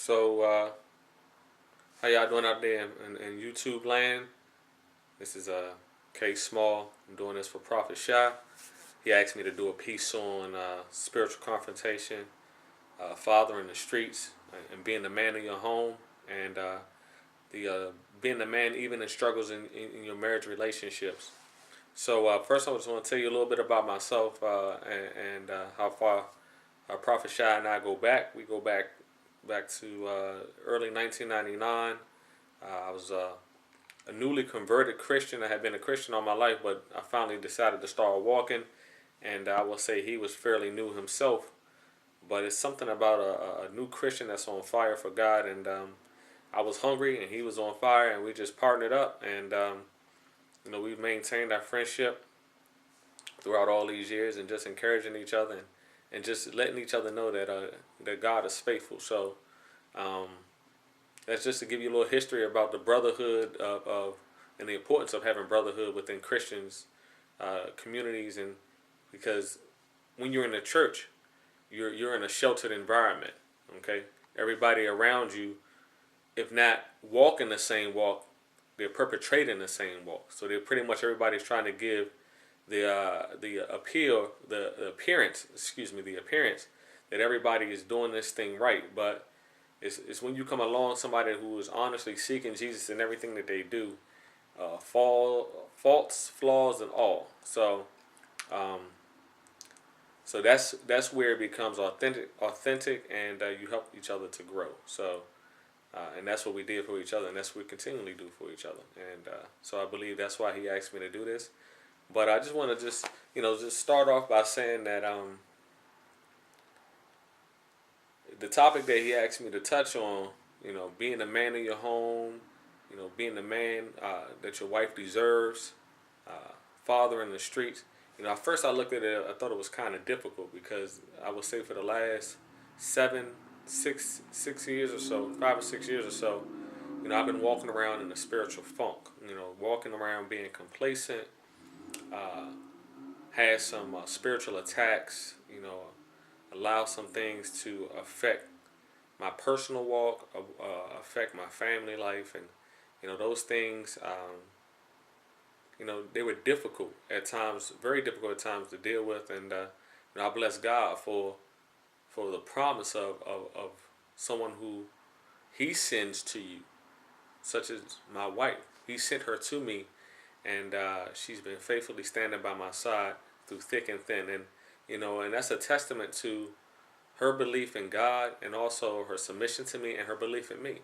How y'all doing out there in YouTube land? This is K Small. I'm doing this for Prophet Shy. He asked me to do a piece on spiritual confrontation, father in the streets, and being the man in your home, and the being the man even in struggles in your marriage relationships. First, I just want to tell you a little bit about myself and how far Prophet Shy and I go back. We go back to early 1999. I was a newly converted Christian. I had been a Christian all my life, but I finally decided to start walking. And I will say he was fairly new himself. But it's something about a new Christian that's on fire for God. And I was hungry, and he was on fire, and we just partnered up. And we've maintained our friendship throughout all these years, and just encouraging each other and just letting each other know that God is faithful. Um, that's just to give you a little history about the brotherhood of and the importance of having brotherhood within Christians communities, and because when you're in the church, you're in a sheltered environment. Okay, everybody around you, if not walking the same walk, they're perpetrating the same walk. So they're pretty much everybody's trying to give the appearance that everybody is doing this thing right. But it's when you come along somebody who is honestly seeking Jesus in everything that they do, faults, flaws, and all. Um, so that's where it becomes authentic, and you help each other to grow. And that's what we did for each other, and that's what we continually do for each other. And so I believe that's why he asked me to do this. But I just want to just start off by saying that the topic that he asked me to touch on, being the man in your home, being the man that your wife deserves, father in the streets. At first I looked at it, I thought it was kind of difficult, because I would say for the last 6 years or so, 5 or 6 years or so, I've been walking around in a spiritual funk. Walking around being complacent, had some spiritual attacks. Allow some things to affect my personal walk, affect my family life, and those things. They were difficult at times, very difficult at times to deal with, and I bless God for the promise of someone who He sends to you, such as my wife. He sent her to me, and she's been faithfully standing by my side through thick and thin, and that's a testament to her belief in God, and also her submission to me and her belief in me,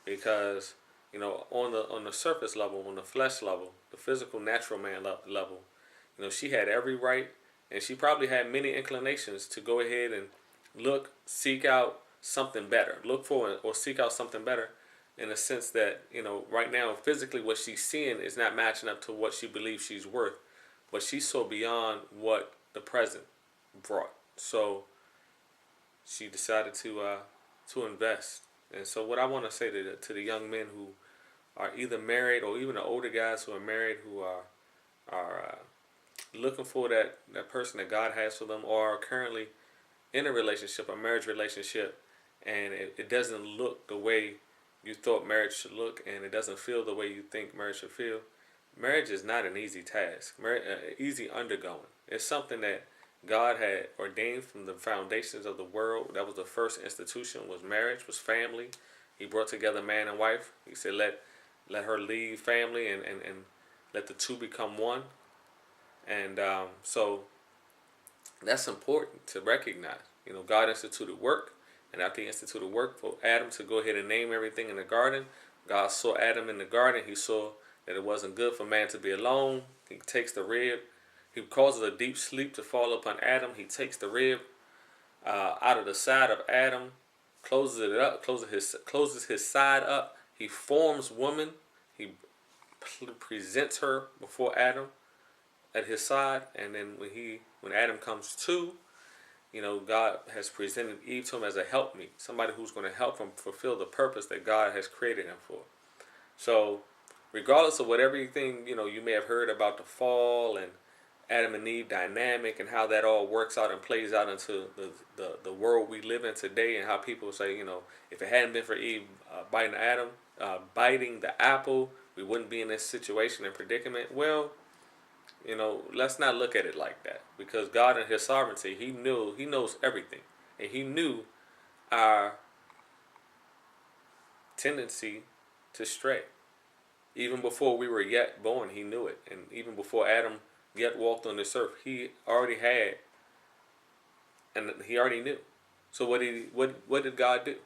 because on the surface level, on the flesh level, the physical natural man level, she had every right, and she probably had many inclinations to go ahead and seek out something better, look for or seek out something better, in a sense that right now physically what she's seeing is not matching up to what she believes she's worth, but she saw beyond what the present brought. So she decided to invest. And so what I want to say to the young men who are either married, or even the older guys who are married, who are looking for that person that God has for them, or are currently in a relationship, a marriage relationship, and it doesn't look the way you thought marriage should look, and it doesn't feel the way you think marriage should feel. Marriage is not an easy task, easy undergoing. It's something that God had ordained from the foundations of the world. That was the first institution, was marriage, was family. He brought together man and wife. He said, let her leave family and let the two become one. And so that's important to recognize. God instituted work, and after He instituted work for Adam to go ahead and name everything in the garden, God saw Adam in the garden. He saw that it wasn't good for man to be alone. He takes the rib. He causes a deep sleep to fall upon Adam. He takes the rib out of the side of Adam, closes it up, closes his side up. He forms woman. He presents her before Adam at his side, and then when Adam comes to, God has presented Eve to him as a helpmeet, somebody who's going to help him fulfill the purpose that God has created him for. So, regardless of what everything you may have heard about the fall, and Adam and Eve dynamic and how that all works out and plays out into the world we live in today, and how people say, if it hadn't been for Eve biting the apple, we wouldn't be in this situation and predicament. Well, let's not look at it like that, because God in His sovereignty, He knows everything, and He knew our tendency to stray. Even before we were yet born, He knew it, and even before Adam yet walked on this earth, He already had, and He already knew. So what did God do?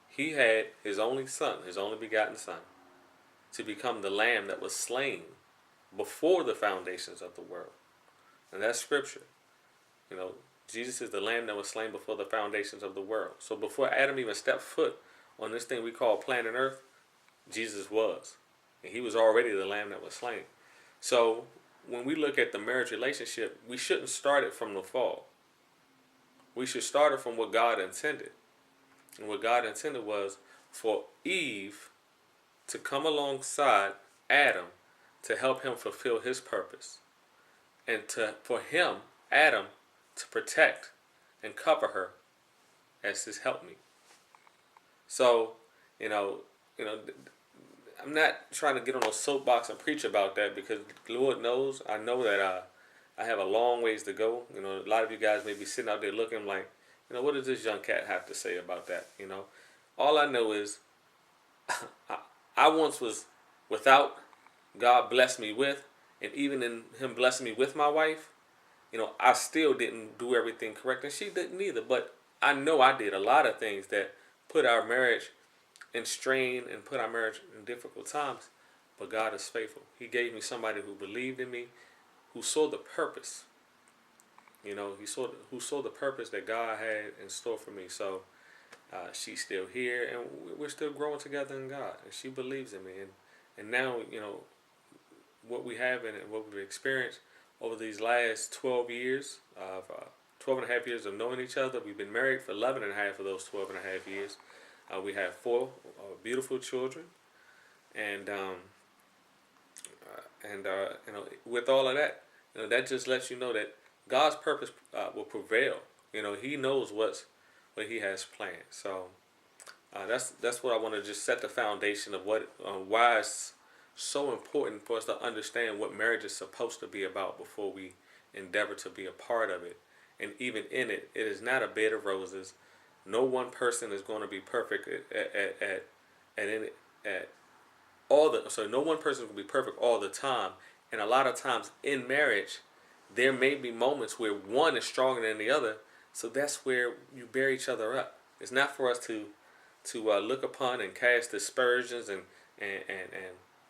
He had His only Son, His only begotten Son, to become the Lamb that was slain before the foundations of the world. And that's Scripture. Jesus is the Lamb that was slain before the foundations of the world. So before Adam even stepped foot on this thing we call planet Earth, Jesus was. And He was already the Lamb that was slain. So when we look at the marriage relationship, we shouldn't start it from the fall. We should start it from what God intended. And what God intended was for Eve to come alongside Adam to help him fulfill his purpose. And for him, Adam, to protect and cover her as his helpmeet. So, I'm not trying to get on a soapbox and preach about that, because Lord knows, I know that I have a long ways to go. A lot of you guys may be sitting out there looking like, what does this young cat have to say about that? All I know is I once was without, God blessed me with, and even in Him blessing me with my wife, I still didn't do everything correct, and she didn't either. But I know I did a lot of things that put our marriage in strain and put our marriage in difficult times. But God is faithful. He gave me somebody who believed in me, who saw the purpose. Who saw the purpose that God had in store for me. So she's still here, and we're still growing together in God, and she believes in me. And now, what we have and what we've experienced over these last 12 years, 12 and a half years of knowing each other. We've been married for 11 and a half of those 12 and a half years. We have 4 beautiful children, and with all of that, that just lets you know that God's purpose will prevail. He knows what He has planned. So that's what I want to just set the foundation of why it's so important for us to understand what marriage is supposed to be about before we endeavor to be a part of it. And even in it, it is not a bed of roses. No one person is going to be perfect so no one person will be perfect all the time. And a lot of times in marriage, there may be moments where one is stronger than the other. So that's where you bear each other up. It's not for us to look upon and cast aspersions and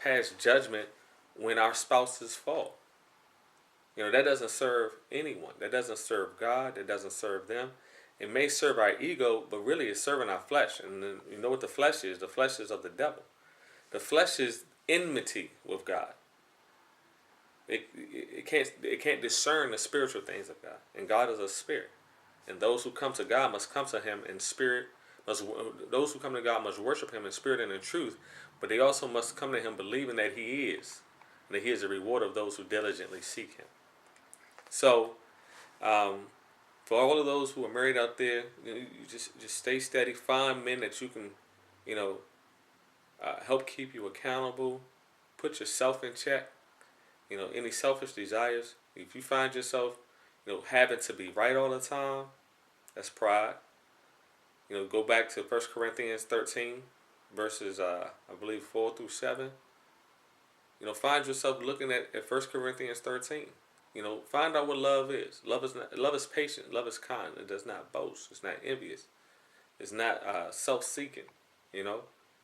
pass judgment when our spouses fall. That doesn't serve anyone. That doesn't serve God. That doesn't serve them. It may serve our ego, but really it's serving our flesh. And then, you know what the flesh is? The flesh is of the devil. The flesh is enmity with God. It can't discern the spiritual things of God. And God is a spirit. And those who come to God must come to Him in spirit. Those who come to God must worship Him in spirit and in truth. But they also must come to Him believing that He is. And that He is a reward of those who diligently seek Him. So, for all of those who are married out there, you just stay steady. Find men that you can, help keep you accountable. Put yourself in check. Any selfish desires. If you find yourself, having to be right all the time, that's pride. Go back to 1 Corinthians 13, verses, I believe, 4 through 7. Find yourself looking at 1 Corinthians 13. Find out what love is. Love is patient. Love is kind. It does not boast. It's not envious. It's not self-seeking.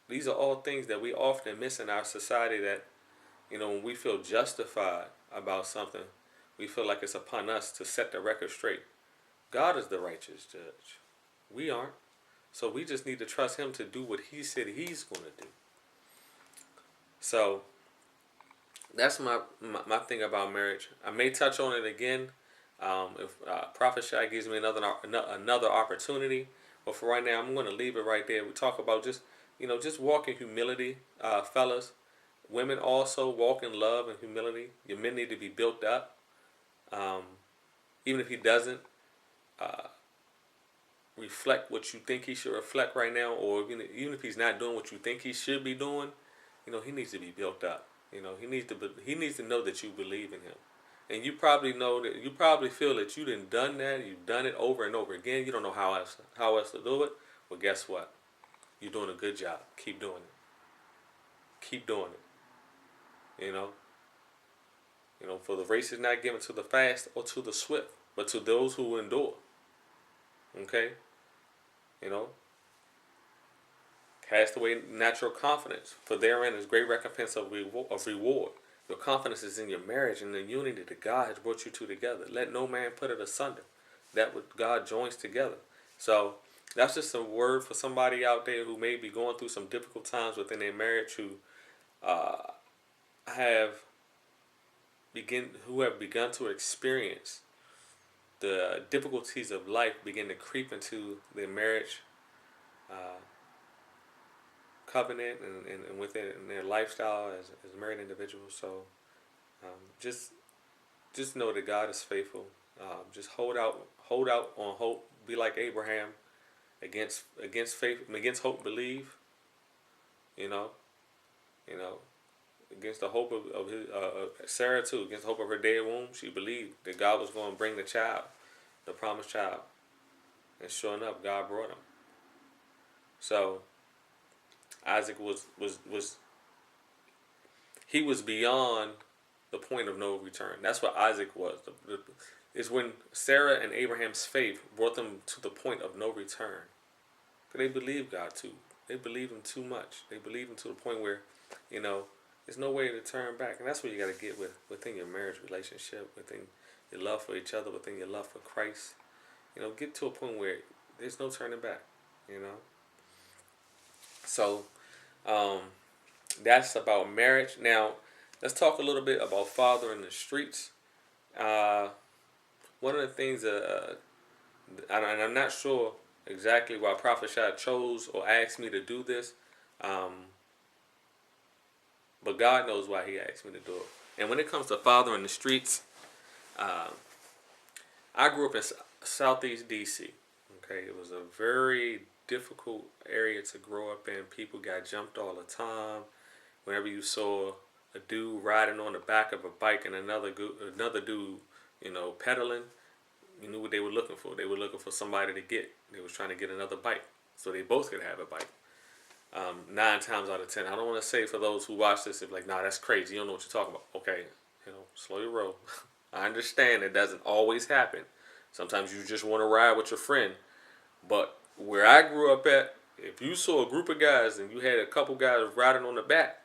These are all things that we often miss in our society, that, when we feel justified about something, we feel like it's upon us to set the record straight. God is the righteous judge. We aren't. So we just need to trust Him to do what He said He's going to do. So that's my thing about marriage. I may touch on it again if Prophet Shai gives me another opportunity. But for right now, I'm going to leave it right there. We talk about just walk in humility, fellas. Women also walk in love and humility. Your men need to be built up. Um, even if he doesn't uh, reflect what you think he should reflect right now, or even if he's not doing what you think he should be doing, he needs to be built up. He needs to know that you believe in him, and you probably know that you probably feel that you done done that. You've done it over and over again. You don't know how else to do it. Well, guess what? You're doing a good job. Keep doing it. Keep doing it. For the race is not given to the fast or to the swift, but to those who endure. Okay, you know, cast away natural confidence, for therein is great recompense of reward. Your confidence is in your marriage and the unity that God has brought you two together. Let no man put it asunder. That what God joins together. So that's just a word for somebody out there who may be going through some difficult times within their marriage, uh, have who have begun to experience the difficulties of life begin to creep into their marriage uh, covenant and within their lifestyle as married individuals. So um, just know that God is faithful. Just hold out on hope. Be like Abraham, against faith, against hope, believe. You know, you know, against the hope of his Sarah too. Against the hope of her dead womb, she believed that God was going to bring the child, the promised child, and sure enough, God brought him. So Isaac he was beyond the point of no return. That's what Isaac was. Is when Sarah and Abraham's faith brought them to the point of no return. Because they believed God too. They believed him too much. They believed him to the point where, there's no way to turn back. And that's what you got to get within your marriage relationship, within your love for each other, within your love for Christ. Get to a point where there's no turning back. So, that's about marriage. Now, let's talk a little bit about father in the streets. One of the things, and I'm not sure exactly why Prophet Shad chose or asked me to do this, but God knows why he asked me to do it. And when it comes to father in the streets, I grew up in Southeast DC. Okay, it was a very difficult area to grow up in. People got jumped all the time. Whenever you saw a dude riding on the back of a bike and another dude, pedaling, you knew what they were looking for. They were looking for somebody to get. They was trying to get another bike so they both could have a bike. 9 times out of 10, I don't want to say for those who watch this, if like, nah, that's crazy. You don't know what you're talking about. Okay, slow your roll. I understand it doesn't always happen. Sometimes you just want to ride with your friend. But where I grew up at, if you saw a group of guys and you had a couple guys riding on the back,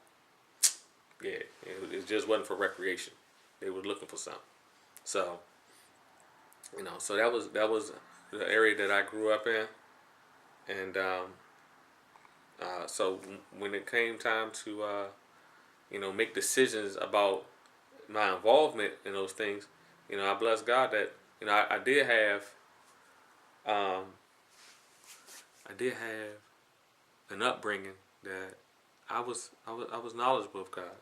yeah, it just wasn't for recreation. They were looking for something. So, so that was the area that I grew up in, and so when it came time to make decisions about my involvement in those things, I bless God that I did have an upbringing that I was knowledgeable of God.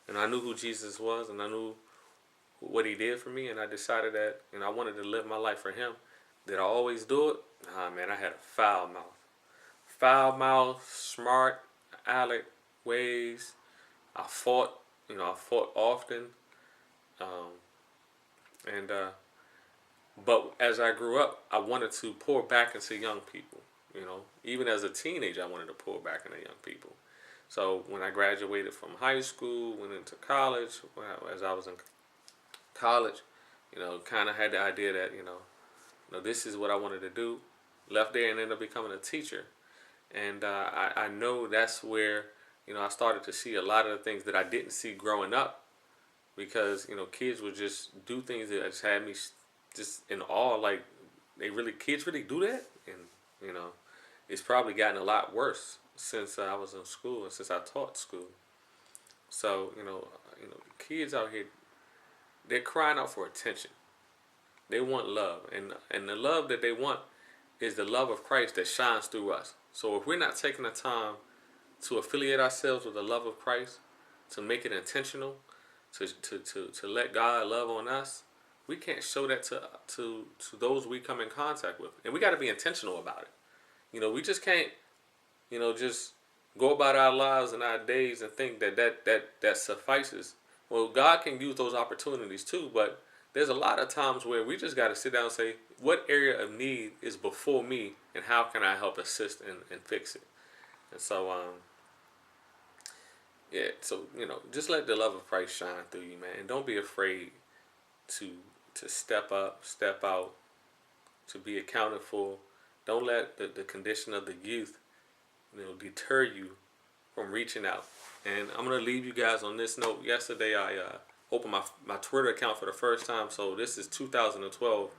And I knew who Jesus was, and I knew what he did for me, and I decided that, I wanted to live my life for him. Did I always do it? Ah, man, I had a foul mouth. Foul mouth, smart, aleck ways. I fought often. But as I grew up, I wanted to pour back into young people. Even as a teenager, I wanted to pour back into young people. So when I graduated from high school, went into college, as I was in college, kind of had the idea that, this is what I wanted to do. Left there and ended up becoming a teacher. And I know that's where, I started to see a lot of the things that I didn't see growing up, because, kids would just do things that just had me just in awe, like, kids really do that? And, it's probably gotten a lot worse since I was in school and since I taught school. So, kids out here, they're crying out for attention. They want love. And the love that they want is the love of Christ that shines through us. So if we're not taking the time to affiliate ourselves with the love of Christ, to make it intentional, to let God love on us, we can't show that to those we come in contact with, and we got to be intentional about it. We just can't, just go about our lives and our days and think that suffices. Well, God can use those opportunities too, but there's a lot of times where we just got to sit down and say, what area of need is before me, and how can I help assist and fix it? And so, yeah, so just let the love of Christ shine through you, man, and don't be afraid to step up, step out, to be accounted for. Don't let the condition of the youth, deter you from reaching out. And I'm gonna leave you guys on this note. Yesterday, I opened my Twitter account for the first time. So this is 2012.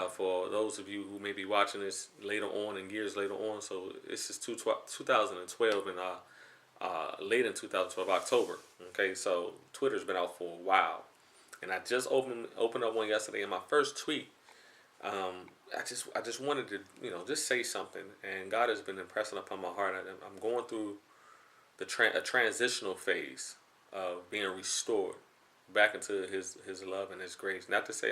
For those of you who may be watching this later on and years later on, so this is 2012 and late in 2012 October. Okay, so Twitter's been out for a while, and I just opened up one yesterday. And my first tweet, I just wanted to just say something, and God has been impressing upon my heart. I'm going through a transitional phase of being restored back into His love and His grace. Not to say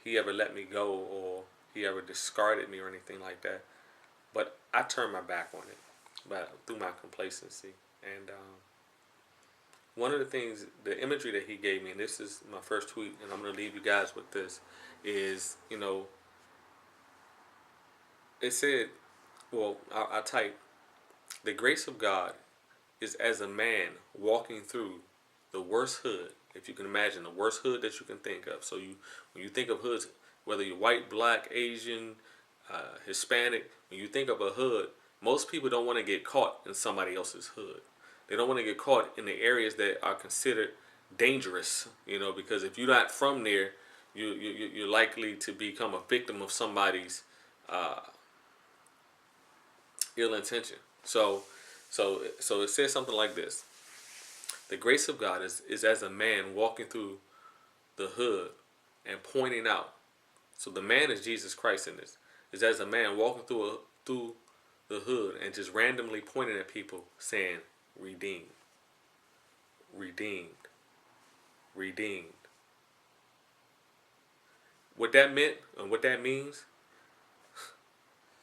He ever let me go or He ever discarded me or anything like that, but I turned my back on it, but through my complacency. And one of the things, the imagery that He gave me, and this is my first tweet, and I'm going to leave you guys with this, is it said, well, I typed, the grace of God is as a man walking through the worst hood, if you can imagine, the worst hood that you can think of. So when you think of hoods, whether you're white, black, Asian, Hispanic, when you think of a hood, most people don't want to get caught in somebody else's hood. They don't want to get caught in the areas that are considered dangerous, because if you're not from there, you're likely to become a victim of somebody's ill intention. So it says something like this: the grace of God is as a man walking through the hood and pointing out. So the man is Jesus Christ in this. Is as a man walking through the hood and just randomly pointing at people, saying, "Redeemed, redeemed, redeemed." What that meant and what that means,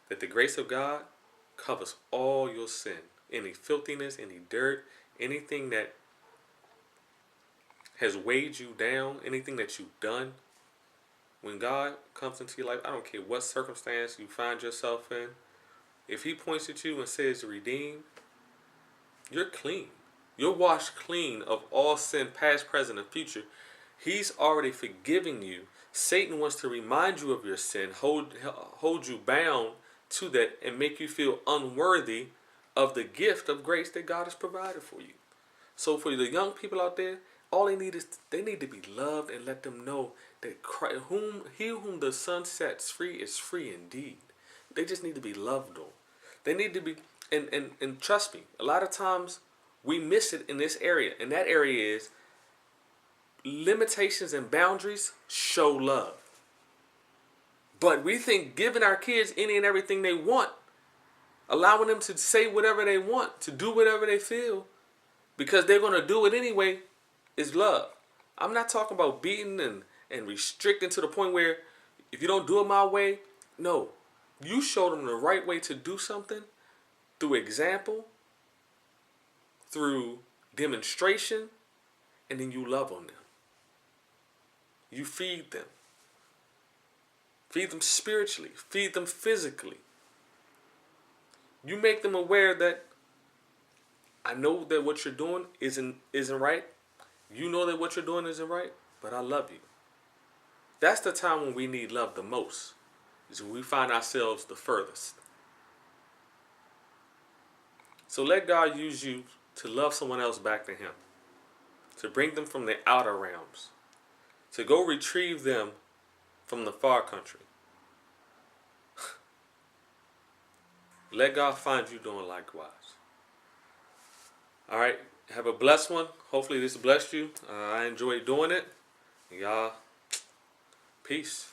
that the grace of God covers all your sin, any filthiness, any dirt, anything that has weighed you down, anything that you've done. When God comes into your life, I don't care what circumstance you find yourself in, if He points at you and says redeem, you're clean. You're washed clean of all sin, past, present, and future. He's already forgiven you. Satan wants to remind you of your sin, hold you bound to that, and make you feel unworthy of the gift of grace that God has provided for you. So for the young people out there, all they need to be loved, and let them know that Christ, whom the Son sets free is free indeed. They just need to be loved on. They need to be, and trust me, a lot of times we miss it in this area. And that area is limitations and boundaries show love. But we think giving our kids any and everything they want, allowing them to say whatever they want, to do whatever they feel, because they're going to do it anyway, is love. I'm not talking about beating and restricting to the point where if you don't do it my way, no. You show them the right way to do something through example, through demonstration, and then you love on them. You feed them. Feed them spiritually. Feed them physically. You make them aware that I know that what you're doing isn't right. You know that what you're doing isn't right, but I love you. That's the time when we need love the most, is when we find ourselves the furthest. So let God use you to love someone else back to Him, to bring them from the outer realms, to go retrieve them from the far country. Let God find you doing likewise. All right, have a blessed one. Hopefully this blessed you. I enjoyed doing it. Y'all, peace.